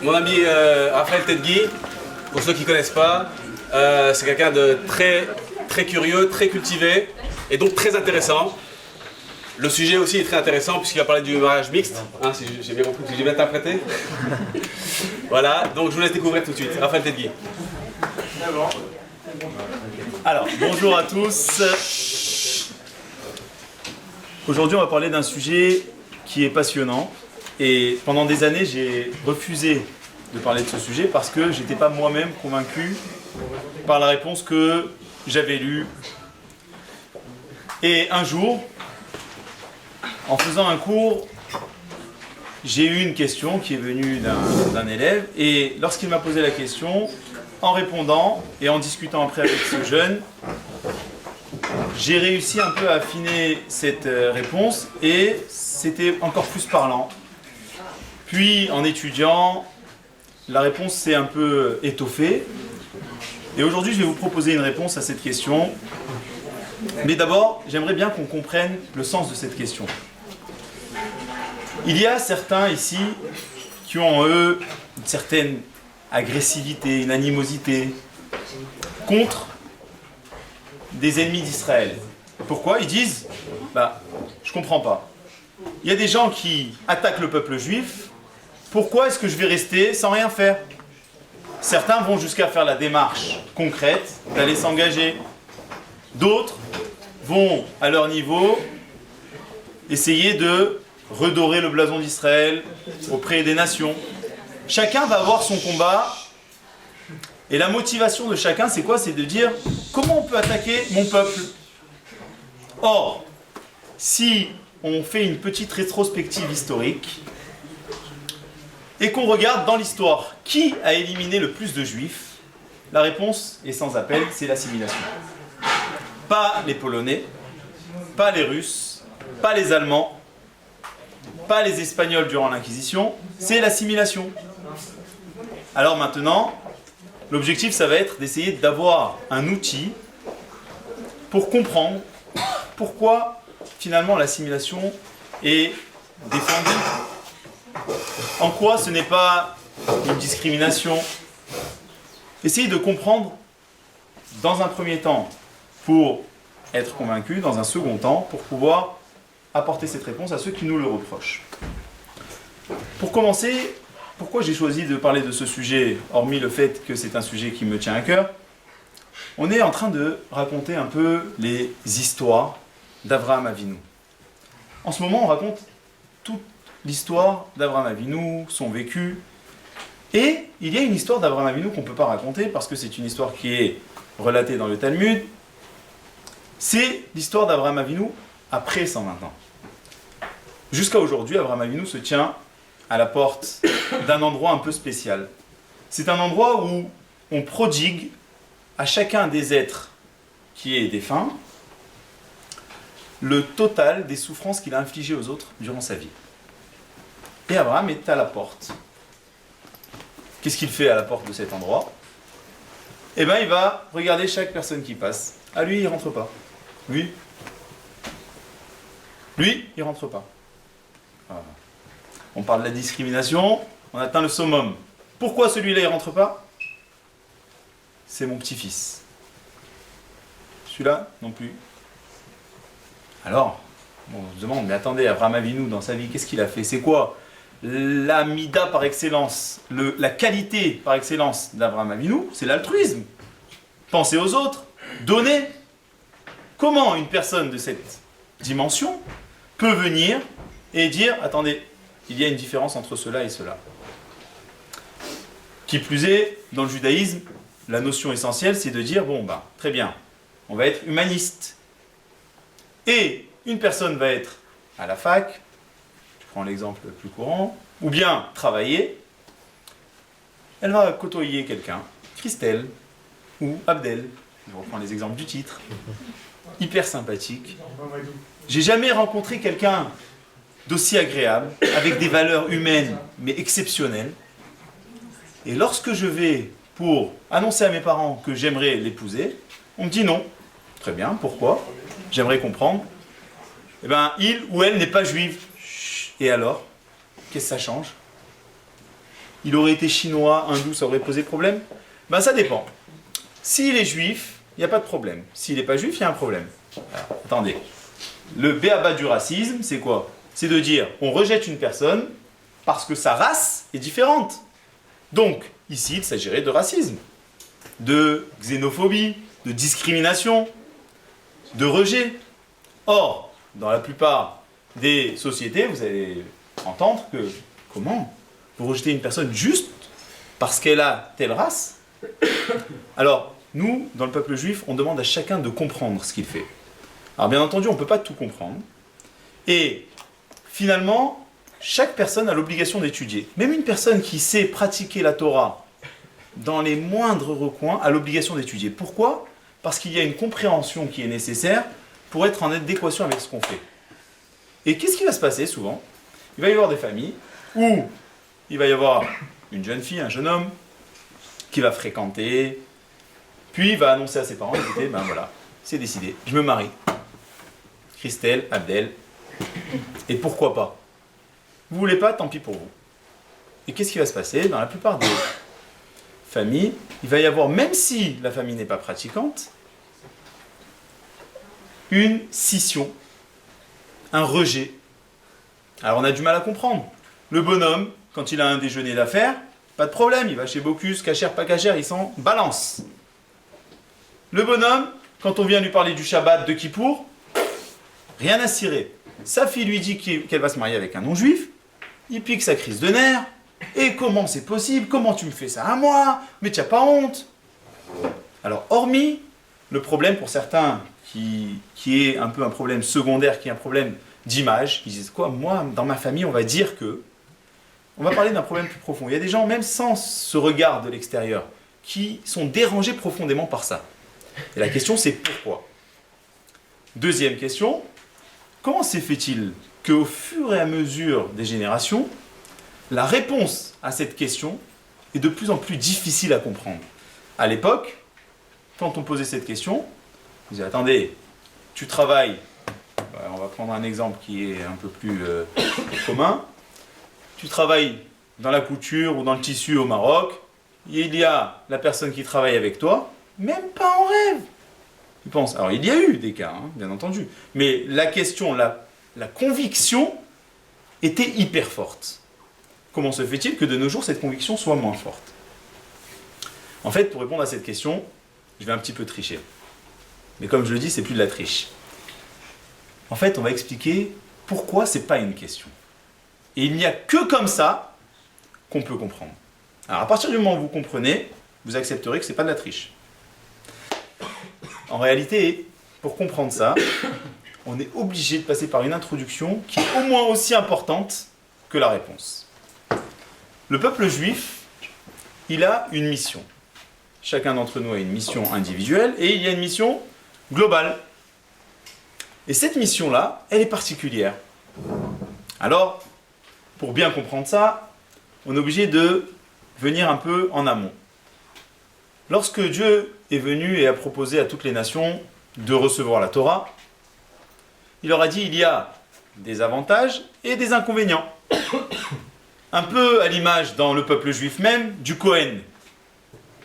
Mon ami Raphaël Tedgui, pour ceux qui ne connaissent pas, c'est quelqu'un de très curieux, très cultivé et donc très intéressant. Le sujet aussi est très intéressant puisqu'il va parler du mariage mixte, hein, si j'ai bien compris, si j'ai bien interprété. Voilà, donc je vous laisse découvrir tout de suite. Raphaël Tedgui. Alors, bonjour à tous. Aujourd'hui, on va parler d'un sujet qui est passionnant. Et pendant des années, j'ai refusé de parler de ce sujet parce que je n'étais pas moi-même convaincu par la réponse que j'avais lue. Et un jour, en faisant un cours, j'ai eu une question qui est venue d'un élève. Et lorsqu'il m'a posé la question, en répondant et en discutant après avec ce jeune, j'ai réussi un peu à affiner cette réponse et c'était encore plus parlant. Puis en étudiant, la réponse s'est un peu étoffée. Et aujourd'hui, je vais vous proposer une réponse à cette question. Mais d'abord, j'aimerais bien qu'on comprenne le sens de cette question. Il y a certains ici qui ont en eux une certaine agressivité, une animosité contre des ennemis d'Israël. Pourquoi? Ils disent, je comprends pas. Il y a des gens qui attaquent le peuple juif, pourquoi est-ce que je vais rester sans rien faire? Certains vont jusqu'à faire la démarche concrète d'aller s'engager. D'autres vont, à leur niveau, essayer de redorer le blason d'Israël auprès des nations. Chacun va avoir son combat. Et la motivation de chacun, c'est quoi? C'est de dire, comment on peut attaquer mon peuple? Or, si on fait une petite rétrospective historique, et qu'on regarde dans l'histoire, qui a éliminé le plus de juifs? La réponse est sans appel, c'est l'assimilation. Pas les Polonais, pas les Russes, pas les Allemands, pas les Espagnols durant l'Inquisition, c'est l'assimilation. Alors maintenant, l'objectif, ça va être d'essayer d'avoir un outil pour comprendre pourquoi finalement l'assimilation est défendue. En quoi ce n'est pas une discrimination? Essayez de comprendre dans un premier temps pour être convaincu, dans un second temps pour pouvoir apporter cette réponse à ceux qui nous le reprochent. Pour commencer, pourquoi j'ai choisi de parler de ce sujet, hormis le fait que c'est un sujet qui me tient à cœur? On est en train de raconter un peu les histoires d'Avraham Avinu. En ce moment, on raconte toute l'histoire d'Avraham Avinu, son vécu. Et il y a une histoire d'Avraham Avinu qu'on ne peut pas raconter parce que c'est une histoire qui est relatée dans le Talmud. C'est l'histoire d'Avraham Avinu après 120 ans. Jusqu'à aujourd'hui, Avraham Avinu se tient à la porte d'un endroit un peu spécial. C'est un endroit où on prodigue à chacun des êtres qui est défunt le total des souffrances qu'il a infligées aux autres durant sa vie. Et Abraham est à la porte. Qu'est-ce qu'il fait à la porte de cet endroit? Eh bien, il va regarder chaque personne qui passe. Ah, lui, il ne rentre pas. Lui, il ne rentre pas. Voilà. On parle de la discrimination, on atteint le summum. Pourquoi celui-là, il ne rentre pas? C'est mon petit-fils. Celui-là, non plus. Alors, on se demande, mais attendez, Avraham Avinu, dans sa vie, qu'est-ce qu'il a fait? C'est quoi la mida par excellence, la qualité par excellence d'Avraham Avinu? C'est l'altruisme. Penser aux autres, donner. Comment une personne de cette dimension peut venir et dire, attendez, il y a une différence entre cela et cela? Qui plus est, dans le judaïsme, la notion essentielle, c'est de dire, très bien, on va être humaniste. Et une personne va être à la fac, je prends l'exemple le plus courant, ou bien travailler, elle va côtoyer quelqu'un, Christelle ou Abdel, je reprends les exemples du titre, hyper sympathique. J'ai jamais rencontré quelqu'un d'aussi agréable, avec des valeurs humaines, mais exceptionnelles. Et lorsque je vais pour annoncer à mes parents que j'aimerais l'épouser, on me dit non. Très bien, pourquoi? J'aimerais comprendre. Eh bien, il ou elle n'est pas juive. Et alors? Qu'est-ce que ça change? il aurait été chinois, hindou, ça aurait posé problème? Ben ça dépend. S'il est juif, il n'y a pas de problème. S'il n'est pas juif, il y a un problème. Alors, attendez. Le b.a.-ba du racisme, c'est quoi? C'est de dire, on rejette une personne parce que sa race est différente. Donc, ici, il s'agirait de racisme, de xénophobie, de discrimination, de rejet. Or, dans la plupart des sociétés, vous allez entendre que, comment? Vous rejetez une personne juste parce qu'elle a telle race? Alors, nous, dans le peuple juif, on demande à chacun de comprendre ce qu'il fait. Alors bien entendu, on ne peut pas tout comprendre. Et finalement, chaque personne a l'obligation d'étudier. Même une personne qui sait pratiquer la Torah dans les moindres recoins a l'obligation d'étudier. Pourquoi? Parce qu'il y a une compréhension qui est nécessaire pour être en adéquation avec ce qu'on fait. Et qu'est-ce qui va se passer souvent? Il va y avoir des familles où il va y avoir une jeune fille, un jeune homme qui va fréquenter, puis il va annoncer à ses parents, écoutez, ben voilà, c'est décidé, je me marie. Christelle, Abdel, et pourquoi pas? Vous voulez pas, tant pis pour vous. Et qu'est-ce qui va se passer? Dans la plupart des familles, il va y avoir, même si la famille n'est pas pratiquante, une scission, un rejet. Alors on a du mal à comprendre. Le bonhomme, quand il a un déjeuner d'affaires, pas de problème, il va chez Bocuse, cachère, pas cachère, il s'en balance. Le bonhomme, quand on vient lui parler du Shabbat de Kippour, rien à cirer. Sa fille lui dit qu'elle va se marier avec un non-juif, il pique sa crise de nerfs. Et comment c'est possible? Comment tu me fais ça à moi? Mais tu n'as pas honte? Alors, hormis le problème pour certains qui est un peu un problème secondaire, qui est un problème d'image, ils disent quoi? Moi, dans ma famille, on va dire que... On va parler d'un problème plus profond. Il y a des gens, même sans ce regard de l'extérieur, qui sont dérangés profondément par ça. Et la question, c'est pourquoi? Deuxième question, comment se fait-il qu'au fur et à mesure des générations, la réponse à cette question est de plus en plus difficile à comprendre? À l'époque, quand on posait cette question, on disait, attendez, tu travailles, on va prendre un exemple qui est un peu plus commun, tu travailles dans la couture ou dans le tissu au Maroc, il y a la personne qui travaille avec toi, même pas en rêve. Tu penses, alors il y a eu des cas, hein, bien entendu, mais la question, la conviction était hyper forte. Comment se fait-il que de nos jours, cette conviction soit moins forte? En fait, pour répondre à cette question, je vais un petit peu tricher. Mais comme je le dis, c'est plus de la triche. En fait, on va expliquer pourquoi c'est pas une question. Et il n'y a que comme ça qu'on peut comprendre. Alors à partir du moment où vous comprenez, vous accepterez que c'est pas de la triche. En réalité, pour comprendre ça, on est obligé de passer par une introduction qui est au moins aussi importante que la réponse. Le peuple juif, il a une mission. Chacun d'entre nous a une mission individuelle et il y a une mission globale. Et cette mission-là, elle est particulière. Alors, pour bien comprendre ça, on est obligé de venir un peu en amont. Lorsque Dieu est venu et a proposé à toutes les nations de recevoir la Torah, il leur a dit il y a des avantages et des inconvénients. Un peu à l'image dans le peuple juif même du Kohen.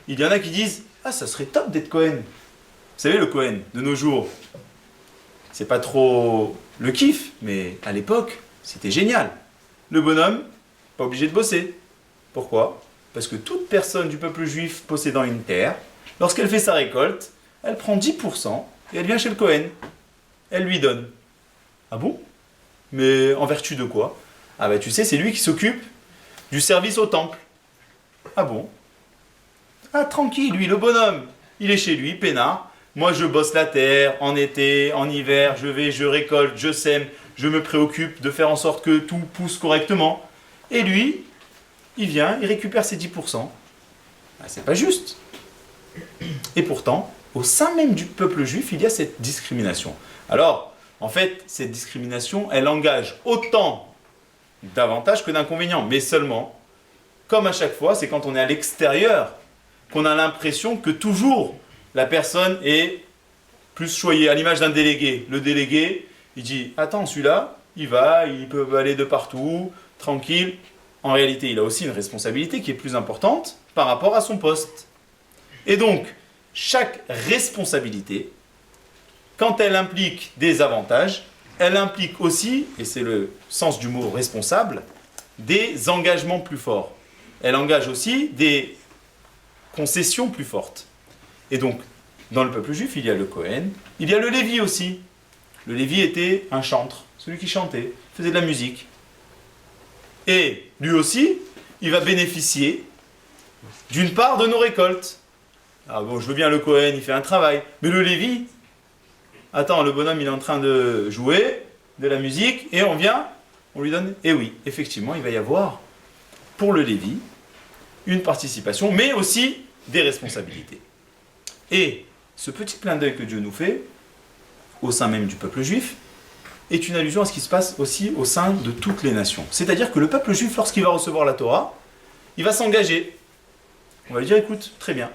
Il y en a qui disent ah ça serait top d'être Kohen. Vous savez le Kohen de nos jours, c'est pas trop le kiff, mais à l'époque c'était génial. Le bonhomme, pas obligé de bosser. Pourquoi? Parce que toute personne du peuple juif possédant une terre, lorsqu'elle fait sa récolte, elle prend 10% et elle vient chez le Kohen. Elle lui donne. Ah bon? Mais en vertu de quoi? Ah bah tu sais, c'est lui qui s'occupe du service au temple. Ah bon? Ah tranquille, lui, le bonhomme, il est chez lui, peinard. Moi je bosse la terre, en été, en hiver, je récolte, je sème, je me préoccupe de faire en sorte que tout pousse correctement. Et lui, il vient, il récupère ses 10%. Ah, c'est pas juste. Et pourtant, au sein même du peuple juif, il y a cette discrimination. Alors, en fait, cette discrimination, elle engage autant d'avantages que d'inconvénients. Mais seulement, comme à chaque fois, c'est quand on est à l'extérieur qu'on a l'impression que toujours la personne est plus choyée. À l'image d'un délégué. Le délégué, il dit, attends, celui-là, il va, il peut aller de partout, tranquille. en réalité, il a aussi une responsabilité qui est plus importante par rapport à son poste. Et donc, chaque responsabilité, quand elle implique des avantages, elle implique aussi, et c'est le sens du mot responsable, des engagements plus forts. Elle engage aussi des concessions plus fortes. Et donc, dans le peuple juif, il y a le Cohen, il y a le Lévi aussi. Le Lévi était un chantre, celui qui chantait, faisait de la musique. Et lui aussi, il va bénéficier d'une part de nos récoltes. Ah bon, je veux bien le Cohen, il fait un travail, mais le Lévi, attends, le bonhomme il est en train de jouer de la musique et on vient, on lui donne. Et oui, effectivement, il va y avoir pour le Lévi une participation, mais aussi des responsabilités. Et ce petit clin d'œil que Dieu nous fait, au sein même du peuple juif, est une allusion à ce qui se passe aussi au sein de toutes les nations. C'est-à-dire que le peuple juif, lorsqu'il va recevoir la Torah, il va s'engager. On va lui dire, écoute, très bien,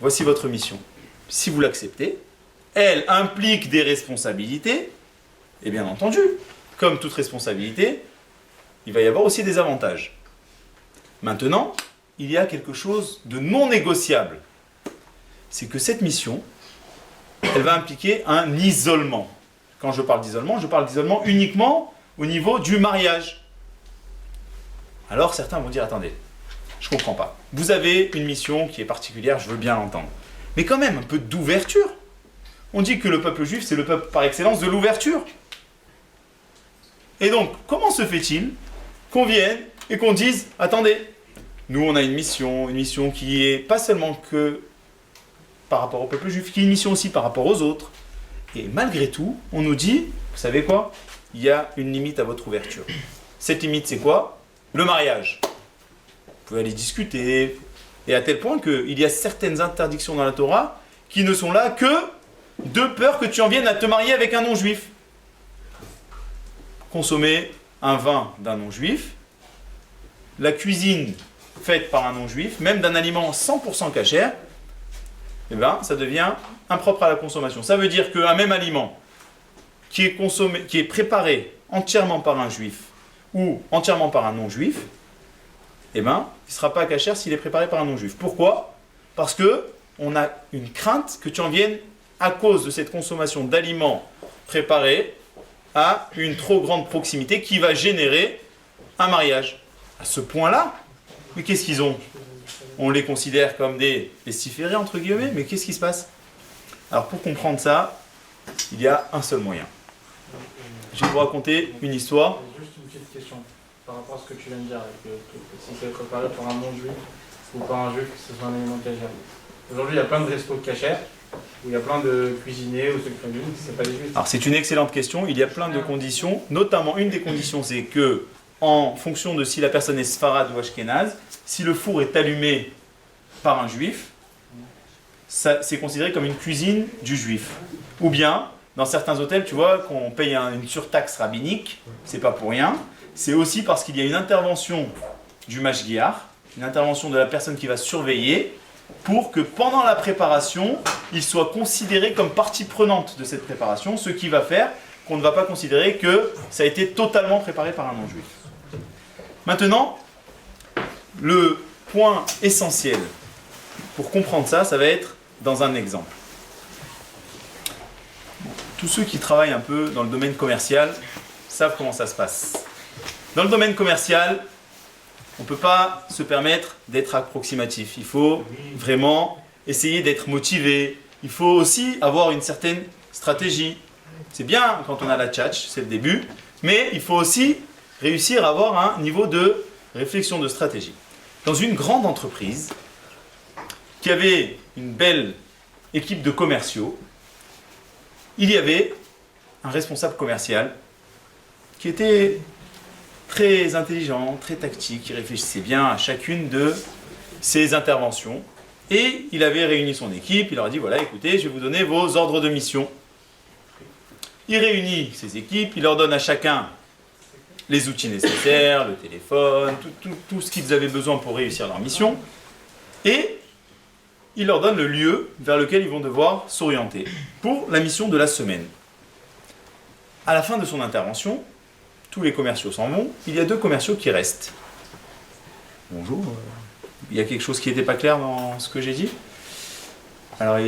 voici votre mission. Si vous l'acceptez, elle implique des responsabilités, et bien entendu, comme toute responsabilité, il va y avoir aussi des avantages. Maintenant, il y a quelque chose de non négociable. C'est que cette mission, elle va impliquer un isolement. Quand je parle d'isolement uniquement au niveau du mariage. Alors certains vont dire, attendez, je ne comprends pas. Vous avez une mission qui est particulière, je veux bien l'entendre. Mais quand même, un peu d'ouverture. On dit que le peuple juif, c'est le peuple par excellence de l'ouverture. Et donc, comment se fait-il qu'on vienne et qu'on dise, attendez, nous on a une mission qui est pas seulement que par rapport au peuple juif, qui est une mission aussi par rapport aux autres. Et malgré tout, on nous dit, vous savez quoi? Il y a une limite à votre ouverture. Cette limite, c'est quoi? Le mariage. Vous pouvez aller discuter. Et à tel point qu'il y a certaines interdictions dans la Torah qui ne sont là que de peur que tu en viennes à te marier avec un non-juif. Consommer un vin d'un non-juif, la cuisine faite par un non-juif, même d'un aliment 100% cachère, eh bien, ça devient impropre à la consommation. Ça veut dire qu'un même aliment qui est consommé, qui est préparé entièrement par un juif ou entièrement par un non-juif, eh bien, il ne sera pas cachère s'il est préparé par un non-juif. Pourquoi? Parce qu'on a une crainte que tu en viennes, à cause de cette consommation d'aliments préparés, à une trop grande proximité qui va générer un mariage. À ce point-là, mais qu'est-ce qu'ils ont? On les considère comme des pestiférés, entre guillemets, mais qu'est-ce qui se passe? Alors pour comprendre ça, il y a un seul moyen. Je vais vous raconter une histoire. Juste une petite question par rapport à ce que tu viens de dire, si c'est préparé par un non-juif ou par un juif, que ce soit un aliment cachère. Aujourd'hui, il y a plein de restos cachères, où il y a plein de cuisiniers ou ceux qui font du juif, c'est pas des juifs. Alors c'est une excellente question, il y a plein de conditions, notamment une des conditions c'est que, en fonction de si la personne est sfarad ou ashkénaze, si le four est allumé par un juif, c'est considéré comme une cuisine du juif. Ou bien, dans certains hôtels, tu vois, qu'on paye une surtaxe rabbinique, c'est pas pour rien, c'est aussi parce qu'il y a une intervention du mashgiach, une intervention de la personne qui va surveiller, pour que pendant la préparation, il soit considéré comme partie prenante de cette préparation, ce qui va faire qu'on ne va pas considérer que ça a été totalement préparé par un non-juif. Maintenant, le point essentiel pour comprendre ça, ça va être dans un exemple. Tous ceux qui travaillent un peu dans le domaine commercial savent comment ça se passe. Dans le domaine commercial, on ne peut pas se permettre d'être approximatif. Il faut vraiment essayer d'être motivé. Il faut aussi avoir une certaine stratégie. C'est bien quand on a la tchatch, c'est le début, mais il faut aussi réussir à avoir un niveau de réflexion de stratégie. Dans une grande entreprise qui avait une belle équipe de commerciaux, il y avait un responsable commercial qui était très intelligent, très tactique, qui réfléchissait bien à chacune de ses interventions. Et il avait réuni son équipe, il leur a dit, voilà, écoutez, je vais vous donner vos ordres de mission. Il réunit ses équipes, il leur donne à chacun les outils nécessaires, le téléphone, tout ce qu'ils avaient besoin pour réussir leur mission. Et il leur donne le lieu vers lequel ils vont devoir s'orienter pour la mission de la semaine. À la fin de son intervention, tous les commerciaux s'en vont, il y a 2 commerciaux qui restent. Bonjour, il y a quelque chose qui n'était pas clair dans ce que j'ai dit? Alors,